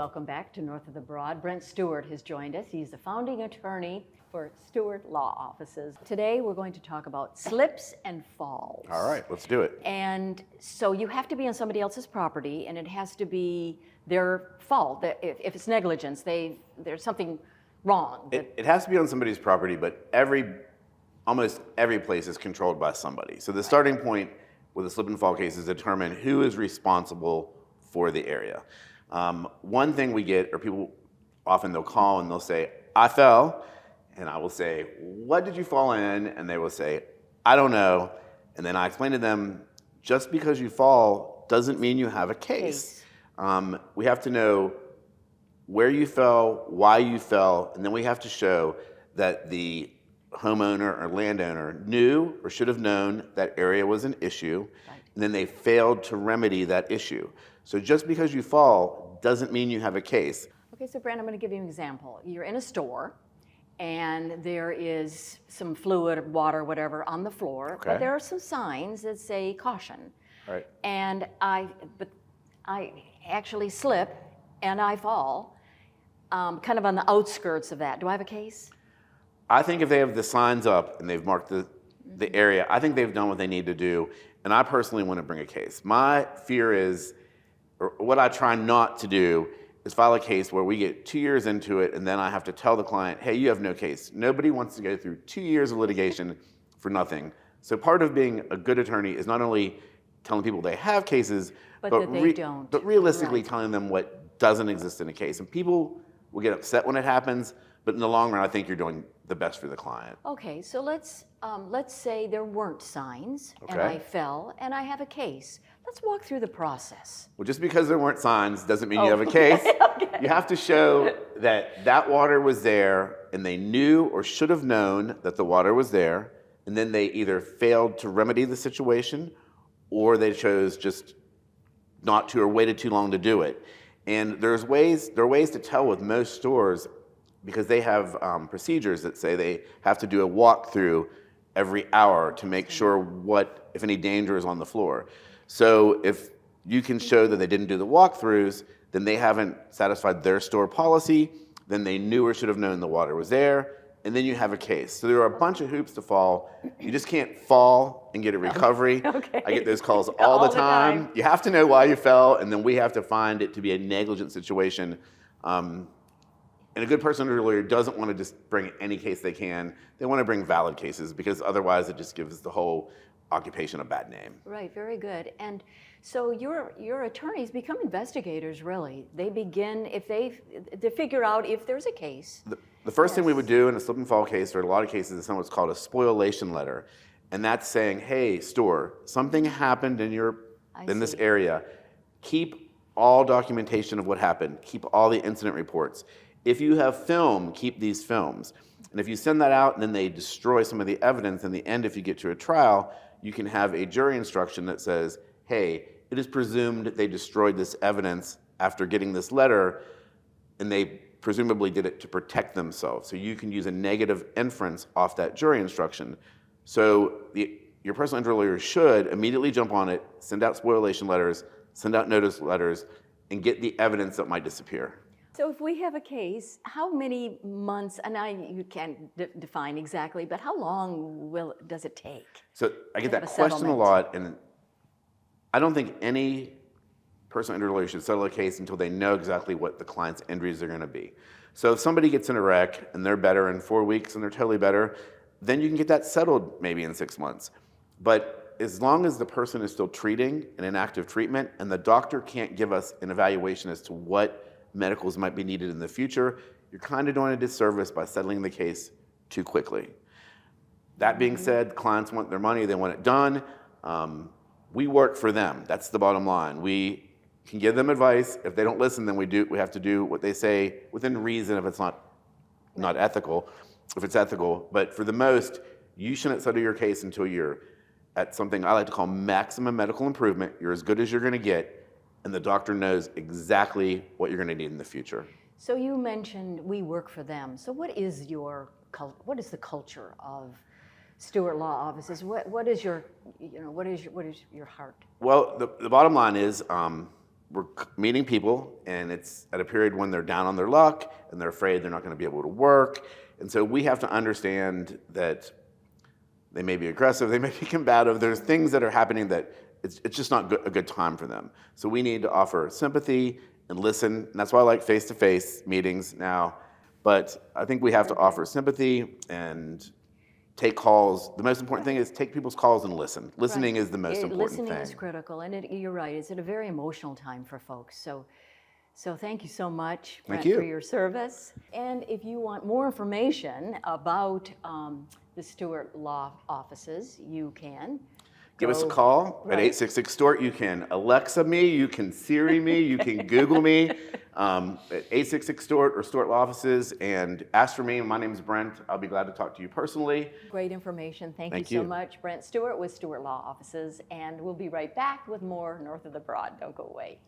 welcome back to North of the Broad. Brent Stewart has joined us. He's the founding attorney for Stewart Law Offices. Today we're going to talk about slips and falls. All right, let's do it. And so you have to be on somebody else's property, and it has to be their fault. If it's negligence, there's something wrong. It has to be on somebody's property, but almost every place is controlled by somebody. So the starting point with a slip and fall case is determine who is responsible for the area. One thing we get, or people often they'll call and they'll say, I fell, and I will say, what did you fall in? And they will say, I don't know. And then I explain to them, just because you fall doesn't mean you have a case. We have to know where you fell, why you fell, and then we have to show that the homeowner or landowner knew or should have known that area was an issue, and then they failed to remedy that issue. So just because you fall doesn't mean you have a case. Okay, so Brent, I'm going to give you an example. You're in a store, and there is some fluid, water, whatever, on the floor, but there are some signs that say caution. Right. And I actually slip and I fall, kind of on the outskirts of that. Do I have a case? I think if they have the signs up and they've marked the area, I think they've done what they need to do, and I personally want to bring a case. My fear is, or what I try not to do, is file a case where we get 2 years into it and then I have to tell the client, hey, you have no case. Nobody wants to go through 2 years of litigation for nothing. So part of being a good attorney is not only telling people they have cases, but that they don't. But realistically telling them what doesn't exist in a case. And people will get upset when it happens, but in the long run, I think you're doing the best for the client. Okay, so let's say there weren't signs and I fell and I have a case. Let's walk through the process. Well, just because there weren't signs doesn't mean you have a case. You have to show that water was there and they knew or should have known that the water was there, and then they either failed to remedy the situation or they chose just not to or waited too long to do it. And there are ways to tell with most stores, because they have procedures that say they have to do a walkthrough every hour to make sure if any danger is on the floor. So if you can show that they didn't do the walkthroughs, then they haven't satisfied their store policy, then they knew or should have known the water was there, and then you have a case. So there are a bunch of hoops to fall. You just can't fall and get a recovery. I get those calls all the time. You have to know why you fell, and then we have to find it to be a negligent situation. And a good personal injury lawyer doesn't want to just bring any case they can. They want to bring valid cases, because otherwise it just gives the whole occupation a bad name. Right, very good. And so your attorneys become investigators, really. They begin, to figure out if there's a case. The first thing we would do in a slip and fall case, or a lot of cases, is what's called a spoliation letter. And that's saying, hey, store, something happened in this area. Keep all documentation of what happened. Keep all the incident reports. If you have film, keep these films. And if you send that out and then they destroy some of the evidence, in the end, if you get to a trial, you can have a jury instruction that says, hey, it is presumed they destroyed this evidence after getting this letter, and they presumably did it to protect themselves. So you can use a negative inference off that jury instruction. So your personal injury lawyer should immediately jump on it, send out spoliation letters, send out notice letters, and get the evidence that might disappear. So if we have a case, how many months, and you can't define exactly, but how long does it take? So I get that question a lot, and I don't think any personal injury lawyer should settle a case until they know exactly what the client's injuries are going to be. So if somebody gets in a wreck and they're better in 4 weeks and they're totally better, then you can get that settled maybe in 6 months. But as long as the person is still treating and in active treatment, and the doctor can't give us an evaluation as to what medicals might be needed in the future, you're kind of doing a disservice by settling the case too quickly. That being said, clients want their money, they want it done. We work for them. That's the bottom line. We can give them advice. If they don't listen, then we have to do what they say within reason if it's not ethical, if it's ethical. But for the most, you shouldn't settle your case until you're at something I like to call maximum medical improvement. You're as good as you're going to get, and the doctor knows exactly what you're going to need in the future. So you mentioned we work for them. So what is the culture of Stewart Law Offices? What is your heart? Well, the bottom line is we're meeting people, and it's at a period when they're down on their luck and they're afraid they're not going to be able to work. And so we have to understand that they may be aggressive, they may be combative. There's things that are happening that it's just not a good time for them. So we need to offer sympathy and listen. And that's why I like face-to-face meetings now. But I think we have to offer sympathy and take calls. The most important thing is take people's calls and listen. Listening is the most important thing. Listening is critical, and you're right. It's at a very emotional time for folks. So thank you so much, Brent, for your service. And if you want more information about the Stewart Law Offices, you can give us a call at 866-STEWART. You can Alexa me, you can Siri me, you can Google me at 866-STEWART or Stewart Law Offices, and ask for me. My name is Brent. I'll be glad to talk to you personally. Great information. Thank you so much. Brent Stewart with Stewart Law Offices, and we'll be right back with more North of the Broad. Don't go away.